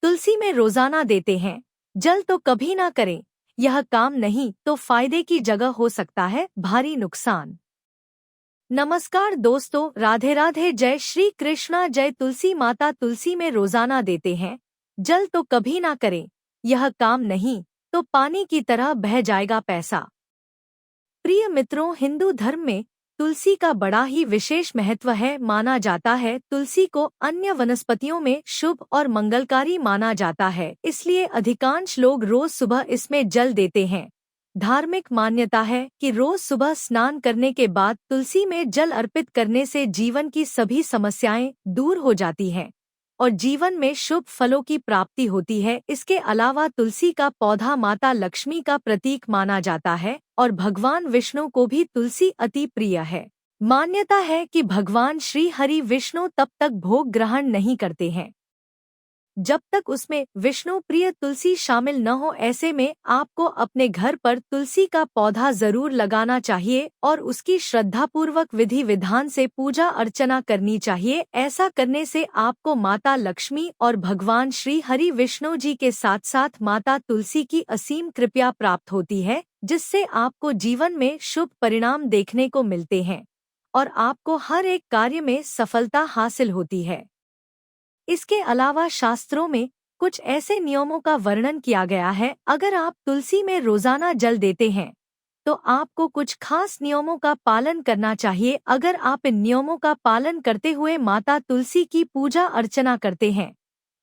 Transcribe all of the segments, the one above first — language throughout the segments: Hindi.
तुलसी में रोजाना देते हैं, जल तो कभी ना करें। यह काम नहीं तो फायदे की जगह हो सकता है भारी नुकसान। नमस्कार दोस्तों, राधे राधे, जय श्री कृष्णा। जय तुलसी माता। तुलसी में रोजाना देते हैं, जल तो कभी ना करें। यह काम नहीं तो पानी की तरह बह जाएगा पैसा। प्रिय मित्रों, हिंदू धर्म में तुलसी का बड़ा ही विशेष महत्व है। माना जाता है तुलसी को अन्य वनस्पतियों में शुभ और मंगलकारी माना जाता है, इसलिए अधिकांश लोग रोज सुबह इसमें जल देते हैं। धार्मिक मान्यता है कि रोज सुबह स्नान करने के बाद तुलसी में जल अर्पित करने से जीवन की सभी समस्याएं दूर हो जाती हैं और जीवन में शुभ फलों की प्राप्ति होती है। इसके अलावा तुलसी का पौधा माता लक्ष्मी का प्रतीक माना जाता है और भगवान विष्णु को भी तुलसी अति प्रिय है। मान्यता है कि भगवान श्री हरि विष्णु तब तक भोग ग्रहण नहीं करते हैं जब तक उसमें विष्णु प्रिय तुलसी शामिल न हो। ऐसे में आपको अपने घर पर तुलसी का पौधा जरूर लगाना चाहिए और उसकी श्रद्धापूर्वक विधि विधान से पूजा अर्चना करनी चाहिए। ऐसा करने से आपको माता लक्ष्मी और भगवान श्री हरि विष्णु जी के साथ साथ माता तुलसी की असीम कृपा प्राप्त होती है, जिससे आपको जीवन में शुभ परिणाम देखने को मिलते हैं और आपको हर एक कार्य में सफलता हासिल होती है। इसके अलावा शास्त्रों में कुछ ऐसे नियमों का वर्णन किया गया है। अगर आप तुलसी में रोजाना जल देते हैं तो आपको कुछ खास नियमों का पालन करना चाहिए। अगर आप इन नियमों का पालन करते हुए माता तुलसी की पूजा अर्चना करते हैं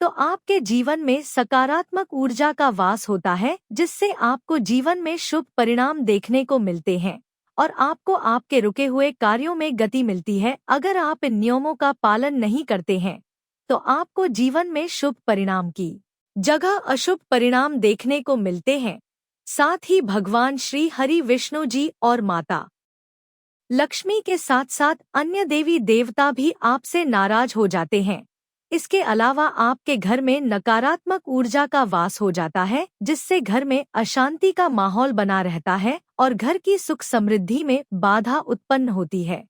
तो आपके जीवन में सकारात्मक ऊर्जा का वास होता है, जिससे आपको जीवन में शुभ परिणाम देखने को मिलते हैं और आपको आपके रुके हुए कार्यों में गति मिलती है। अगर आप इन नियमों का पालन नहीं करते हैं तो आपको जीवन में शुभ परिणाम की जगह अशुभ परिणाम देखने को मिलते हैं। साथ ही भगवान श्री हरि विष्णु जी और माता लक्ष्मी के साथ साथ अन्य देवी देवता भी आपसे नाराज हो जाते हैं। इसके अलावा आपके घर में नकारात्मक ऊर्जा का वास हो जाता है, जिससे घर में अशांति का माहौल बना रहता है और घर की सुख समृद्धि में बाधा उत्पन्न होती है।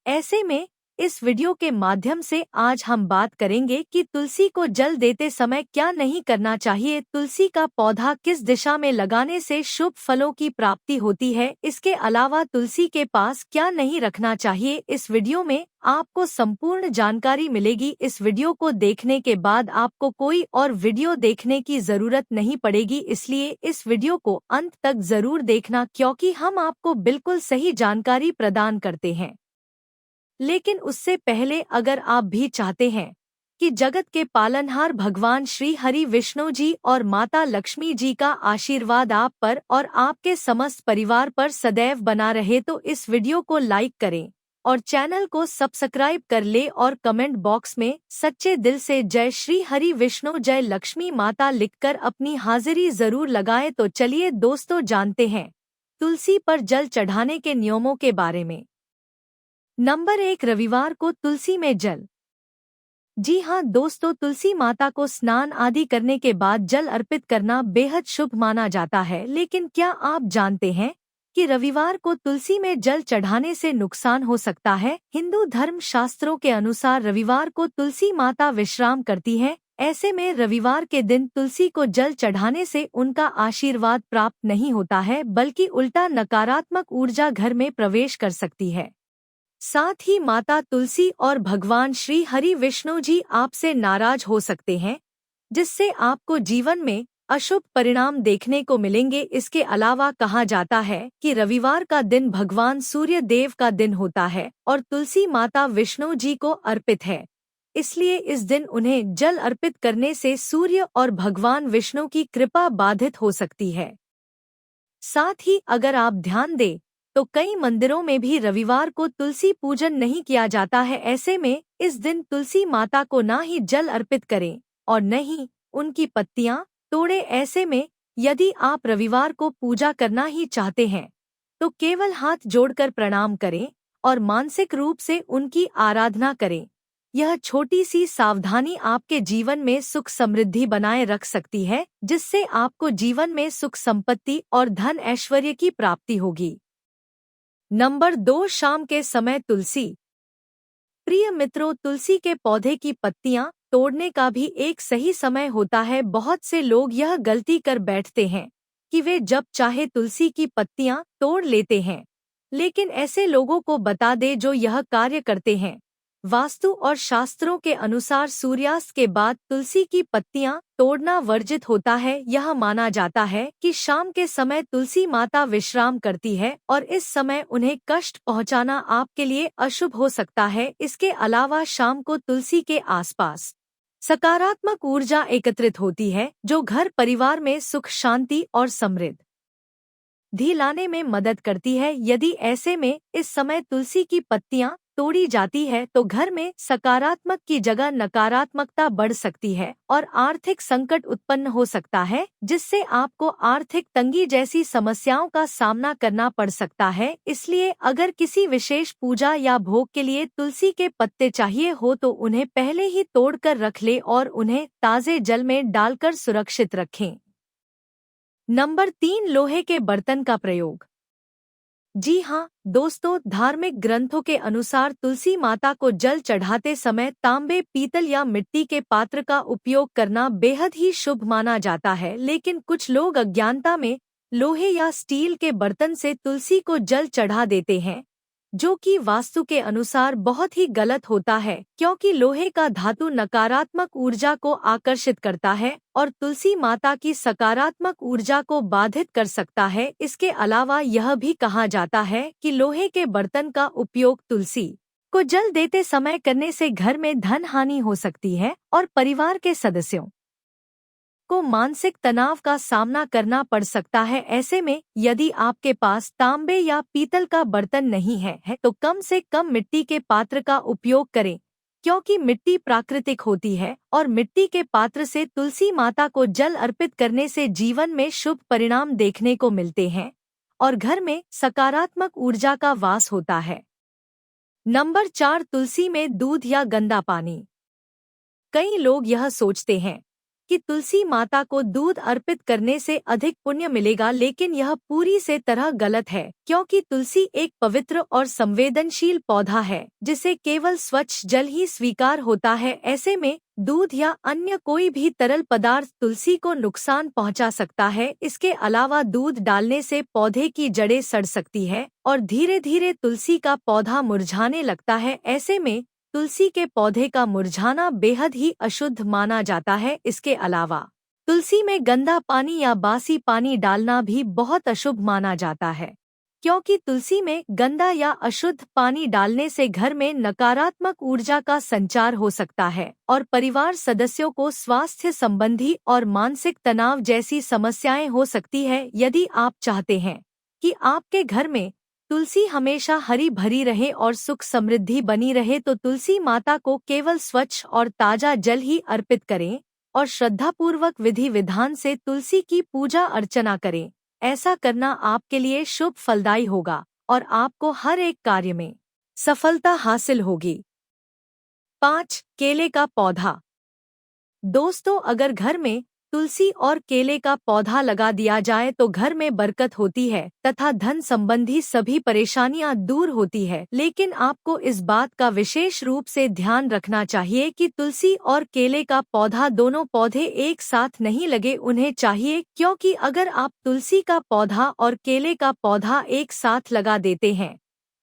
ऐसे में इस वीडियो के माध्यम से आज हम बात करेंगे कि तुलसी को जल देते समय क्या नहीं करना चाहिए, तुलसी का पौधा किस दिशा में लगाने से शुभ फलों की प्राप्ति होती है। इसके अलावा तुलसी के पास क्या नहीं रखना चाहिए। इस वीडियो में आपको संपूर्ण जानकारी मिलेगी। इस वीडियो को देखने के बाद आपको कोई और वीडियो देखने की जरूरत नहीं पड़ेगी, इसलिए इस वीडियो को अंत तक जरूर देखना, क्योंकि हम आपको बिल्कुल सही जानकारी प्रदान करते हैं। लेकिन उससे पहले अगर आप भी चाहते हैं कि जगत के पालनहार भगवान श्री हरि विष्णु जी और माता लक्ष्मी जी का आशीर्वाद आप पर और आपके समस्त परिवार पर सदैव बना रहे, तो इस वीडियो को लाइक करें और चैनल को सब्सक्राइब कर ले और कमेंट बॉक्स में सच्चे दिल से जय श्री हरि विष्णु जय लक्ष्मी माता लिखकर अपनी हाजिरी जरूर लगाएं। तो चलिए दोस्तों, जानते हैं तुलसी पर जल चढ़ाने के नियमों के बारे में। नंबर 1, रविवार को तुलसी में जल। जी हाँ दोस्तों, तुलसी माता को स्नान आदि करने के बाद जल अर्पित करना बेहद शुभ माना जाता है। लेकिन क्या आप जानते हैं कि रविवार को तुलसी में जल चढ़ाने से नुकसान हो सकता है? हिंदू धर्म शास्त्रों के अनुसार रविवार को तुलसी माता विश्राम करती है। ऐसे में रविवार के दिन तुलसी को जल चढ़ाने से उनका आशीर्वाद प्राप्त नहीं होता है, बल्कि उल्टा नकारात्मक ऊर्जा घर में प्रवेश कर सकती है। साथ ही माता तुलसी और भगवान श्री हरि विष्णु जी आपसे नाराज हो सकते हैं, जिससे आपको जीवन में अशुभ परिणाम देखने को मिलेंगे। इसके अलावा कहा जाता है कि रविवार का दिन भगवान सूर्य देव का दिन होता है और तुलसी माता विष्णु जी को अर्पित है, इसलिए इस दिन उन्हें जल अर्पित करने से सूर्य और भगवान विष्णु की कृपा बाधित हो सकती है। साथ ही अगर आप ध्यान दें तो कई मंदिरों में भी रविवार को तुलसी पूजन नहीं किया जाता है। ऐसे में इस दिन तुलसी माता को ना ही जल अर्पित करें और न ही उनकी पत्तियां तोड़ें। ऐसे में यदि आप रविवार को पूजा करना ही चाहते हैं तो केवल हाथ जोड़कर प्रणाम करें और मानसिक रूप से उनकी आराधना करें। यह छोटी सी सावधानी आपके जीवन में सुख समृद्धि बनाए रख सकती है, जिससे आपको जीवन में सुख संपत्ति और धन ऐश्वर्य की प्राप्ति होगी। नंबर 2, शाम के समय तुलसी। प्रिय मित्रों, तुलसी के पौधे की पत्तियां तोड़ने का भी एक सही समय होता है। बहुत से लोग यह गलती कर बैठते हैं कि वे जब चाहे तुलसी की पत्तियां तोड़ लेते हैं, लेकिन ऐसे लोगों को बता दे जो यह कार्य करते हैं। वास्तु और शास्त्रों के अनुसार सूर्यास्त के बाद तुलसी की पत्तियां तोड़ना वर्जित होता है। यह माना जाता है कि शाम के समय तुलसी माता विश्राम करती है और इस समय उन्हें कष्ट पहुंचाना आपके लिए अशुभ हो सकता है। इसके अलावा शाम को तुलसी के आसपास सकारात्मक ऊर्जा एकत्रित होती है, जो घर परिवार में सुख, शांति और समृद्धि लाने में मदद करती है। यदि ऐसे में इस समय तुलसी की पत्तियां तोड़ी जाती है तो घर में सकारात्मक की जगह नकारात्मकता बढ़ सकती है और आर्थिक संकट उत्पन्न हो सकता है, जिससे आपको आर्थिक तंगी जैसी समस्याओं का सामना करना पड़ सकता है। इसलिए अगर किसी विशेष पूजा या भोग के लिए तुलसी के पत्ते चाहिए हो तो उन्हें पहले ही तोड़कर रख ले और उन्हें ताजे जल में डालकर सुरक्षित रखें। नंबर 3, लोहे के बर्तन का प्रयोग। जी हाँ दोस्तों, धार्मिक ग्रंथों के अनुसार तुलसी माता को जल चढ़ाते समय तांबे, पीतल या मिट्टी के पात्र का उपयोग करना बेहद ही शुभ माना जाता है। लेकिन कुछ लोग अज्ञानता में लोहे या स्टील के बर्तन से तुलसी को जल चढ़ा देते हैं, जो कि वास्तु के अनुसार बहुत ही गलत होता है, क्योंकि लोहे का धातु नकारात्मक ऊर्जा को आकर्षित करता है और तुलसी माता की सकारात्मक ऊर्जा को बाधित कर सकता है। इसके अलावा यह भी कहा जाता है कि लोहे के बर्तन का उपयोग तुलसी को जल देते समय करने से घर में धन हानि हो सकती है और परिवार के सदस्यों को मानसिक तनाव का सामना करना पड़ सकता है। ऐसे में यदि आपके पास तांबे या पीतल का बर्तन नहीं है तो कम से कम मिट्टी के पात्र का उपयोग करें, क्योंकि मिट्टी प्राकृतिक होती है और मिट्टी के पात्र से तुलसी माता को जल अर्पित करने से जीवन में शुभ परिणाम देखने को मिलते हैं और घर में सकारात्मक ऊर्जा का वास होता है। नंबर 4, तुलसी में दूध या गंदा पानी। कई लोग यह सोचते हैं कि तुलसी माता को दूध अर्पित करने से अधिक पुण्य मिलेगा, लेकिन यह पूरी से तरह गलत है, क्योंकि तुलसी एक पवित्र और संवेदनशील पौधा है जिसे केवल स्वच्छ जल ही स्वीकार होता है। ऐसे में दूध या अन्य कोई भी तरल पदार्थ तुलसी को नुकसान पहुंचा सकता है। इसके अलावा दूध डालने से पौधे की जड़ें सड़ सकती है और धीरे धीरे तुलसी का पौधा मुरझाने लगता है। ऐसे में तुलसी के पौधे का मुरझाना बेहद ही अशुद्ध माना जाता है। इसके अलावा तुलसी में गंदा पानी या बासी पानी डालना भी बहुत अशुभ माना जाता है, क्योंकि तुलसी में गंदा या अशुद्ध पानी डालने से घर में नकारात्मक ऊर्जा का संचार हो सकता है और परिवार सदस्यों को स्वास्थ्य संबंधी और मानसिक तनाव जैसी समस्याएं हो सकती है। यदि आप चाहते हैं कि आपके घर में तुलसी हमेशा हरी भरी रहे और सुख समृद्धि बनी रहे तो तुलसी माता को केवल स्वच्छ और ताजा जल ही अर्पित करें और श्रद्धापूर्वक विधि विधान से तुलसी की पूजा अर्चना करें। ऐसा करना आपके लिए शुभ फलदायी होगा और आपको हर एक कार्य में सफलता हासिल होगी। 5, केले का पौधा। दोस्तों, अगर घर में तुलसी और केले का पौधा लगा दिया जाए तो घर में बरकत होती है तथा धन संबंधी सभी परेशानियां दूर होती है। लेकिन आपको इस बात का विशेष रूप से ध्यान रखना चाहिए कि तुलसी और केले का पौधा दोनों पौधे एक साथ नहीं लगे उन्हें चाहिए, क्योंकि अगर आप तुलसी का पौधा और केले का पौधा एक साथ लगा देते हैं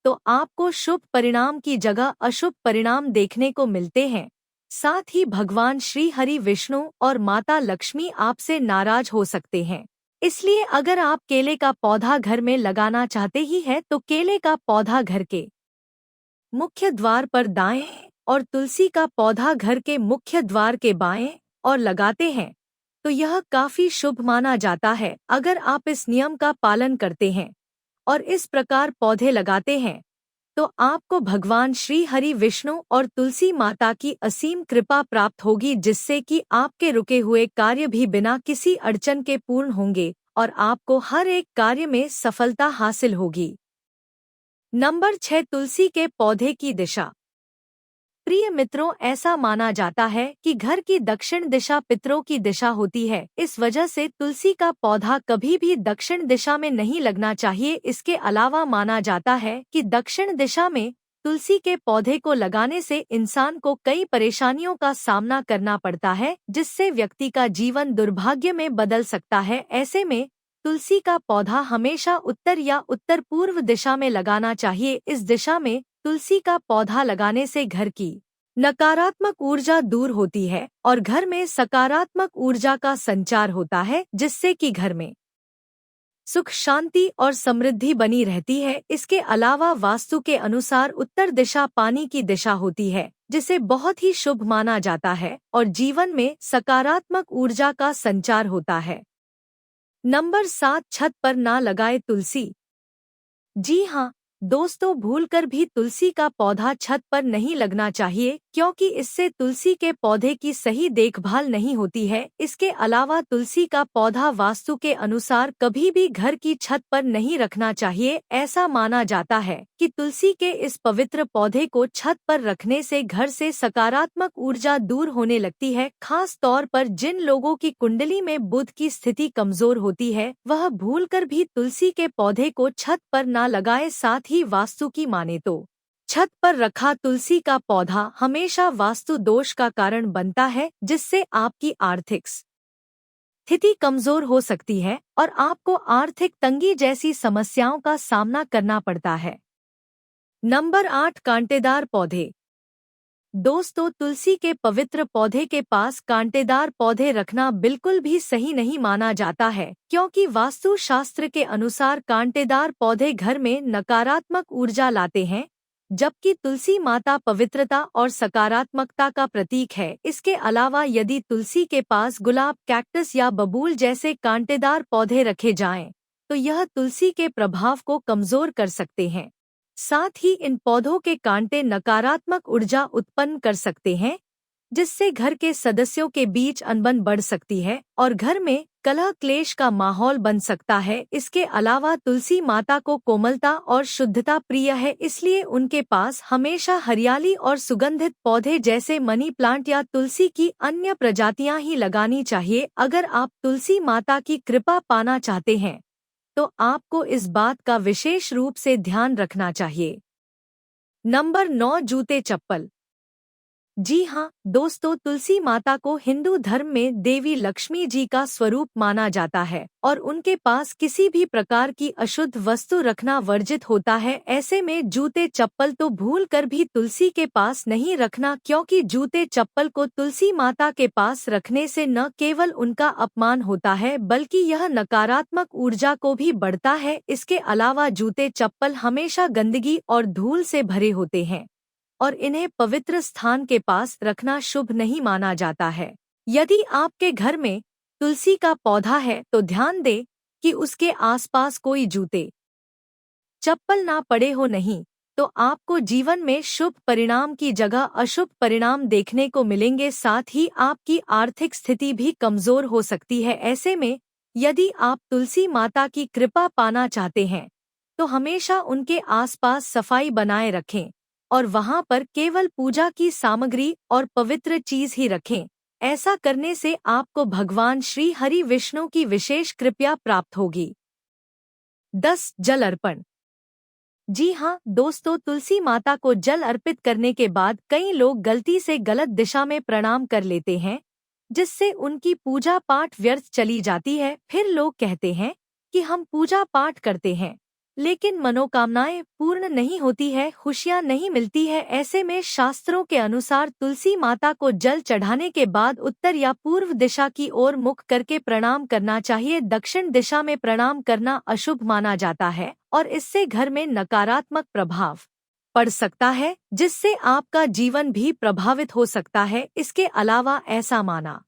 तो आपको शुभ परिणाम की जगह अशुभ परिणाम देखने को मिलते हैं। साथ ही भगवान श्री हरि विष्णु और माता लक्ष्मी आपसे नाराज हो सकते हैं। इसलिए अगर आप केले का पौधा घर में लगाना चाहते ही हैं तो केले का पौधा घर के मुख्य द्वार पर दाएं और तुलसी का पौधा घर के मुख्य द्वार के बाएं और लगाते हैं तो यह काफी शुभ माना जाता है। अगर आप इस नियम का पालन करते हैं और इस प्रकार पौधे लगाते हैं तो आपको भगवान श्री हरि विष्णु और तुलसी माता की असीम कृपा प्राप्त होगी, जिससे कि आपके रुके हुए कार्य भी बिना किसी अड़चन के पूर्ण होंगे और आपको हर एक कार्य में सफलता हासिल होगी। नंबर 6, तुलसी के पौधे की दिशा। प्रिय मित्रों, ऐसा माना जाता है कि घर की दक्षिण दिशा पितरों की दिशा होती है। इस वजह से तुलसी का पौधा कभी भी दक्षिण दिशा में नहीं लगना चाहिए। इसके अलावा माना जाता है कि दक्षिण दिशा में तुलसी के पौधे को लगाने से इंसान को कई परेशानियों का सामना करना पड़ता है, जिससे व्यक्ति का जीवन दुर्भाग्य में बदल सकता है। ऐसे में तुलसी का पौधा हमेशा उत्तर या उत्तर पूर्व दिशा में लगाना चाहिए। इस दिशा में तुलसी का पौधा लगाने से घर की नकारात्मक ऊर्जा दूर होती है और घर में सकारात्मक ऊर्जा का संचार होता है, जिससे कि घर में सुख, शांति और समृद्धि बनी रहती है। इसके अलावा वास्तु के अनुसार उत्तर दिशा पानी की दिशा होती है, जिसे बहुत ही शुभ माना जाता है और जीवन में सकारात्मक ऊर्जा का संचार होता है। नंबर 7, छत पर ना लगाए तुलसी। जी हाँ दोस्तों, भूलकर भी तुलसी का पौधा छत पर नहीं लगना चाहिए, क्योंकि इससे तुलसी के पौधे की सही देखभाल नहीं होती है। इसके अलावा तुलसी का पौधा वास्तु के अनुसार कभी भी घर की छत पर नहीं रखना चाहिए। ऐसा माना जाता है कि तुलसी के इस पवित्र पौधे को छत पर रखने से घर से सकारात्मक ऊर्जा दूर होने लगती है। खास तौर पर जिन लोगों की कुंडली में बुध की स्थिति कमजोर होती है, वह भूलकर भी तुलसी के पौधे को छत पर न लगाए। साथ ही वास्तु की माने तो छत पर रखा तुलसी का पौधा हमेशा वास्तु दोष का कारण बनता है, जिससे आपकी आर्थिक स्थिति कमजोर हो सकती है और आपको आर्थिक तंगी जैसी समस्याओं का सामना करना पड़ता है। नंबर 8, कांटेदार पौधे। दोस्तों, तुलसी के पवित्र पौधे के पास कांटेदार पौधे रखना बिल्कुल भी सही नहीं माना जाता है, क्योंकि वास्तु शास्त्र के अनुसार कांटेदार पौधे घर में नकारात्मक ऊर्जा लाते हैं, जबकि तुलसी माता पवित्रता और सकारात्मकता का प्रतीक है। इसके अलावा यदि तुलसी के पास गुलाब, कैक्टस या बबूल जैसे कांटेदार पौधे रखे जाएं, तो यह तुलसी के प्रभाव को कमजोर कर सकते हैं। साथ ही इन पौधों के कांटे नकारात्मक ऊर्जा उत्पन्न कर सकते हैं, जिससे घर के सदस्यों के बीच अनबन बढ़ सकती है और घर में कलह क्लेश का माहौल बन सकता है। इसके अलावा तुलसी माता को कोमलता और शुद्धता प्रिय है, इसलिए उनके पास हमेशा हरियाली और सुगंधित पौधे जैसे मनी प्लांट या तुलसी की अन्य प्रजातियां ही लगानी चाहिए। अगर आप तुलसी माता की कृपा पाना चाहते हैं, तो आपको इस बात का विशेष रूप से ध्यान रखना चाहिए। नंबर 9, जूते चप्पल। जी हाँ दोस्तों, तुलसी माता को हिंदू धर्म में देवी लक्ष्मी जी का स्वरूप माना जाता है और उनके पास किसी भी प्रकार की अशुद्ध वस्तु रखना वर्जित होता है। ऐसे में जूते चप्पल तो भूल कर भी तुलसी के पास नहीं रखना, क्योंकि जूते चप्पल को तुलसी माता के पास रखने से न केवल उनका अपमान होता है, बल्कि यह नकारात्मक ऊर्जा को भी बढ़ता है। इसके अलावा जूते चप्पल हमेशा गंदगी और धूल से भरे होते हैं और इन्हें पवित्र स्थान के पास रखना शुभ नहीं माना जाता है। यदि आपके घर में तुलसी का पौधा है, तो ध्यान दें कि उसके आसपास कोई जूते चप्पल ना पड़े हो, नहीं तो आपको जीवन में शुभ परिणाम की जगह अशुभ परिणाम देखने को मिलेंगे। साथ ही आपकी आर्थिक स्थिति भी कमजोर हो सकती है। ऐसे में यदि आप तुलसी माता की कृपा पाना चाहते हैं, तो हमेशा उनके आसपास सफाई बनाए रखें और वहां पर केवल पूजा की सामग्री और पवित्र चीज ही रखें। ऐसा करने से आपको भगवान श्री हरि विष्णु की विशेष कृपा प्राप्त होगी। 10, जल अर्पण। जी हाँ दोस्तों, तुलसी माता को जल अर्पित करने के बाद कई लोग गलती से गलत दिशा में प्रणाम कर लेते हैं, जिससे उनकी पूजा पाठ व्यर्थ चली जाती है। फिर लोग कहते हैं कि हम पूजा पाठ करते हैं, लेकिन मनोकामनाएं पूर्ण नहीं होती है, खुशियां नहीं मिलती है। ऐसे में शास्त्रों के अनुसार तुलसी माता को जल चढ़ाने के बाद उत्तर या पूर्व दिशा की ओर मुख करके प्रणाम करना चाहिए। दक्षिण दिशा में प्रणाम करना अशुभ माना जाता है और इससे घर में नकारात्मक प्रभाव पड़ सकता है, जिससे आपका जीवन भी प्रभावित हो सकता है। इसके अलावा ऐसा माना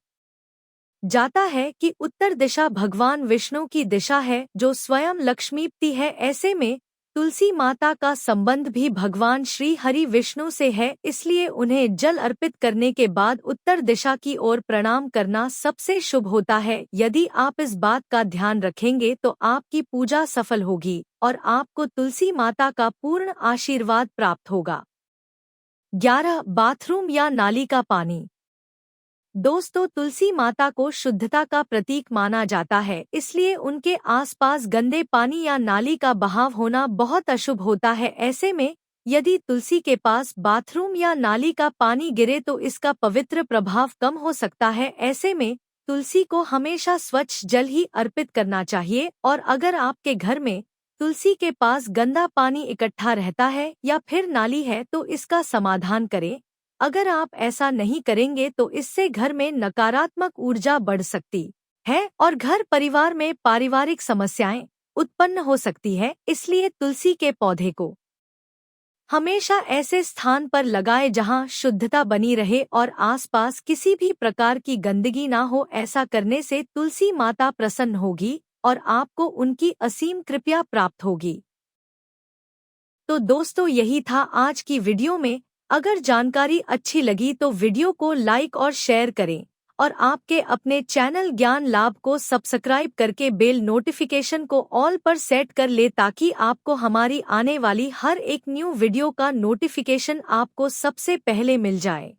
जाता है कि उत्तर दिशा भगवान विष्णु की दिशा है, जो स्वयं लक्ष्मीपति है। ऐसे में तुलसी माता का संबंध भी भगवान श्री हरि विष्णु से है, इसलिए उन्हें जल अर्पित करने के बाद उत्तर दिशा की ओर प्रणाम करना सबसे शुभ होता है। यदि आप इस बात का ध्यान रखेंगे तो आपकी पूजा सफल होगी और आपको तुलसी माता का पूर्ण आशीर्वाद प्राप्त होगा। 11, बाथरूम या नाली का पानी। दोस्तों, तुलसी माता को शुद्धता का प्रतीक माना जाता है, इसलिए उनके आसपास गंदे पानी या नाली का बहाव होना बहुत अशुभ होता है। ऐसे में यदि तुलसी के पास बाथरूम या नाली का पानी गिरे तो इसका पवित्र प्रभाव कम हो सकता है। ऐसे में तुलसी को हमेशा स्वच्छ जल ही अर्पित करना चाहिए। और अगर आपके घर में तुलसी के पास गंदा पानी इकट्ठा रहता है या फिर नाली है तो इसका समाधान करें। अगर आप ऐसा नहीं करेंगे तो इससे घर में नकारात्मक ऊर्जा बढ़ सकती है और घर परिवार में पारिवारिक समस्याएं उत्पन्न हो सकती है। इसलिए तुलसी के पौधे को हमेशा ऐसे स्थान पर लगाए जहां शुद्धता बनी रहे और आसपास किसी भी प्रकार की गंदगी ना हो। ऐसा करने से तुलसी माता प्रसन्न होगी और आपको उनकी असीम कृपा प्राप्त होगी। तो दोस्तों, यही था आज की वीडियो में। अगर जानकारी अच्छी लगी तो वीडियो को लाइक और शेयर करें और आपके अपने चैनल ज्ञान लाभ को सब्सक्राइब करके बेल नोटिफिकेशन को ऑल पर सेट कर ले ताकि आपको हमारी आने वाली हर एक न्यू वीडियो का नोटिफिकेशन आपको सबसे पहले मिल जाए।